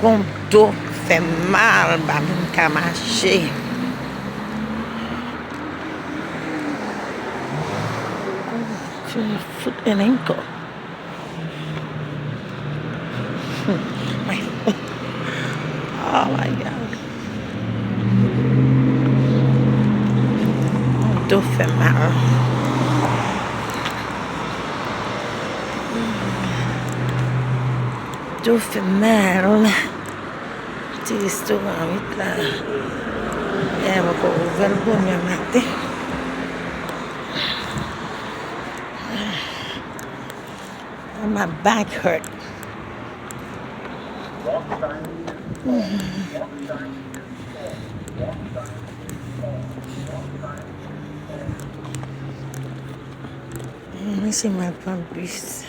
Kon do fè mal, ba mwen ka mache. Foot and ankle. Oh my God. Do fè mal. Do fè mal. Ti restaurant vit la. E mwen ko ouvel bon mwen mate. My back hurt. Let me see my bumpies.